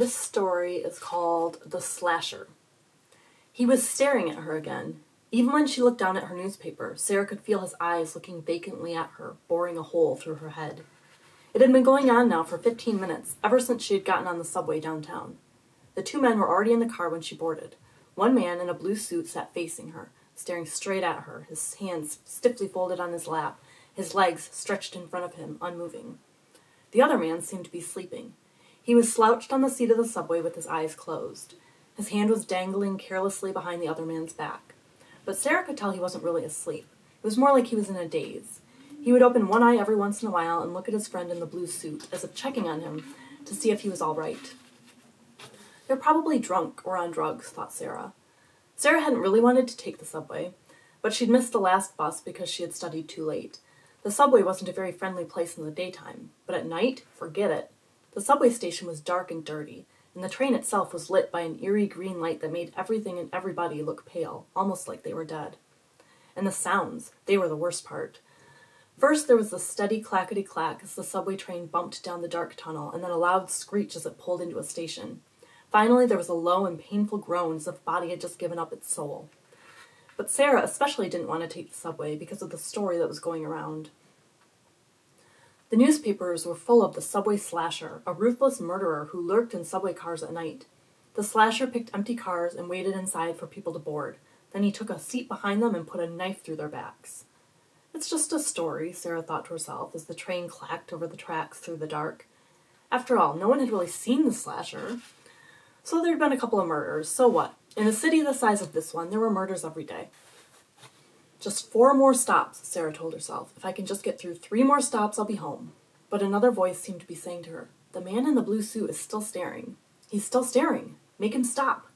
This story is called The Slasher. He was staring at her again. Even when she looked down at her newspaper, Sarah could feel his eyes looking vacantly at her, boring a hole through her head. It had been going on now for 15 minutes, ever since she had gotten on the subway downtown. The two men were already in the car when she boarded. One man in a blue suit sat facing her, staring straight at her, his hands stiffly folded on his lap, his legs stretched in front of him, unmoving. The other man seemed to be sleeping. He was slouched on the seat of the subway with his eyes closed. His hand was dangling carelessly behind the other man's back. But Sarah could tell he wasn't really asleep. It was more like he was in a daze. He would open one eye every once in a while and look at his friend in the blue suit, as if checking on him to see if he was all right. They're probably drunk or on drugs, thought Sarah. Sarah hadn't really wanted to take the subway, but she'd missed the last bus because she had studied too late. The subway wasn't a very friendly place in the daytime, but at night, forget it. The subway station was dark and dirty, and the train itself was lit by an eerie green light that made everything and everybody look pale, almost like they were dead. And the sounds, they were the worst part. First there was the steady clackety-clack as the subway train bumped down the dark tunnel, and then a loud screech as it pulled into a station. Finally there was a low and painful groan as if a body had just given up its soul. But Sarah especially didn't want to take the subway because of the story that was going around. The newspapers were full of the subway slasher, a ruthless murderer who lurked in subway cars at night. The slasher picked empty cars and waited inside for people to board. Then he took a seat behind them and put a knife through their backs. It's just a story, Sarah thought to herself as the train clacked over the tracks through the dark. After all, no one had really seen the slasher. So there'd been a couple of murders, so what? In a city the size of this one, there were murders every day. Just 4 more stops, Sarah told herself. If I can just get through 3 more stops, I'll be home. But another voice seemed to be saying to her, the man in the blue suit is still staring. He's still staring. Make him stop.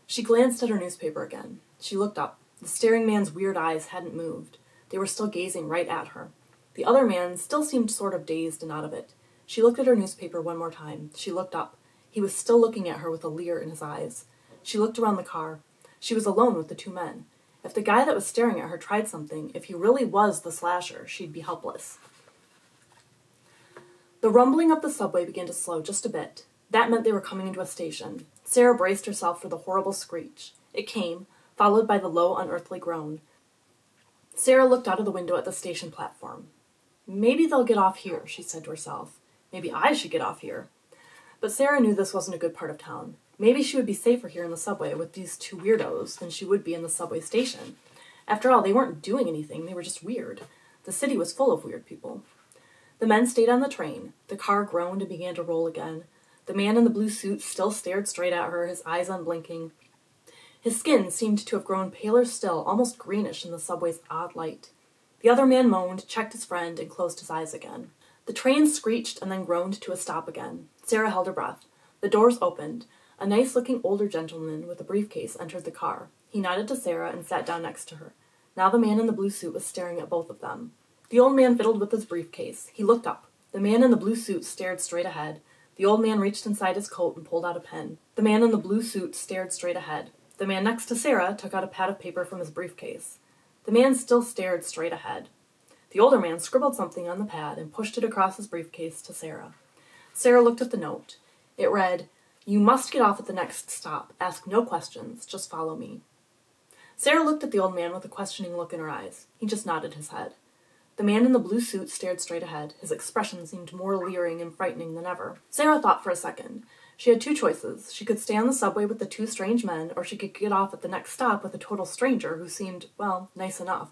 She glanced at her newspaper again. She looked up. The staring man's weird eyes hadn't moved. They were still gazing right at her. The other man still seemed sort of dazed and out of it. She looked at her newspaper one more time. She looked up. He was still looking at her with a leer in his eyes. She looked around the car. She was alone with the 2 men. If the guy that was staring at her tried something, if he really was the slasher, she'd be helpless. The rumbling of the subway began to slow just a bit. That meant they were coming into a station. Sarah braced herself for the horrible screech. It came, followed by the low, unearthly groan. Sarah looked out of the window at the station platform. Maybe they'll get off here, she said to herself. Maybe I should get off here. But Sarah knew this wasn't a good part of town. Maybe she would be safer here in the subway with these 2 weirdos than she would be in the subway station. After all, they weren't doing anything, they were just weird. The city was full of weird people. The men stayed on the train. The car groaned and began to roll again. The man in the blue suit still stared straight at her, his eyes unblinking. His skin seemed to have grown paler still, almost greenish in the subway's odd light. The other man moaned, checked his friend, and closed his eyes again. The train screeched and then groaned to a stop again. Sarah held her breath. The doors opened. A nice-looking older gentleman with a briefcase entered the car. He nodded to Sarah and sat down next to her. Now the man in the blue suit was staring at both of them. The old man fiddled with his briefcase. He looked up. The man in the blue suit stared straight ahead. The old man reached inside his coat and pulled out a pen. The man in the blue suit stared straight ahead. The man next to Sarah took out a pad of paper from his briefcase. The man still stared straight ahead. The older man scribbled something on the pad and pushed it across his briefcase to Sarah. Sarah looked at the note. It read, "You must get off at the next stop. Ask no questions. Just follow me." Sarah looked at the old man with a questioning look in her eyes. He just nodded his head. The man in the blue suit stared straight ahead. His expression seemed more leering and frightening than ever. Sarah thought for a second. She had 2 choices. She could stay on the subway with the 2 strange men, or she could get off at the next stop with a total stranger who seemed, well, nice enough.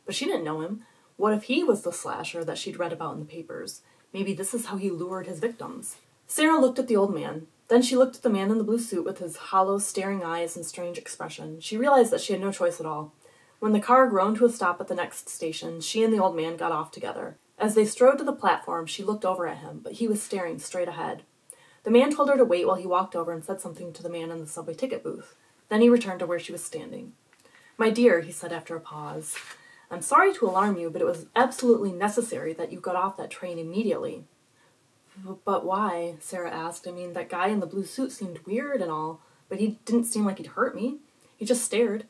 But she didn't know him. What if he was the slasher that she'd read about in the papers? Maybe this is how he lured his victims. Sarah looked at the old man. Then she looked at the man in the blue suit with his hollow, staring eyes and strange expression. She realized that she had no choice at all. When the car groaned to a stop at the next station, she and the old man got off together. As they strode to the platform, she looked over at him, but he was staring straight ahead. The man told her to wait while he walked over and said something to the man in the subway ticket booth. Then he returned to where she was standing. "My dear," he said after a pause, "I'm sorry to alarm you, but it was absolutely necessary that you got off that train immediately." "But why?" Sarah asked. "I mean, that guy in the blue suit seemed weird and all, but he didn't seem like he'd hurt me. He just stared.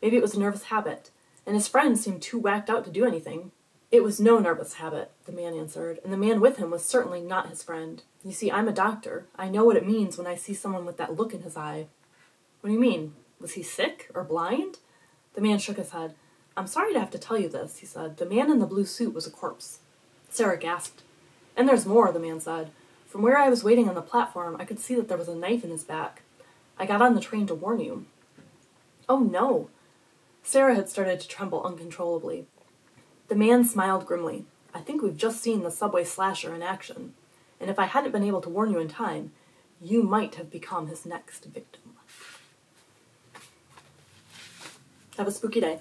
Maybe it was a nervous habit. And his friend seemed too whacked out to do anything." It was no nervous habit, the man answered, and the man with him was certainly not his friend. You see, I'm a doctor. I know what it means when I see someone with that look in his eye. What do you mean? Was he sick or blind? The man shook his head. I'm sorry to have to tell you this, he said. The man in the blue suit was a corpse. Sarah gasped. And there's more, the man said. From where I was waiting on the platform, I could see that there was a knife in his back. I got on the train to warn you. Oh, no. Sarah had started to tremble uncontrollably. The man smiled grimly. I think we've just seen the subway slasher in action. And if I hadn't been able to warn you in time, you might have become his next victim. Have a spooky day.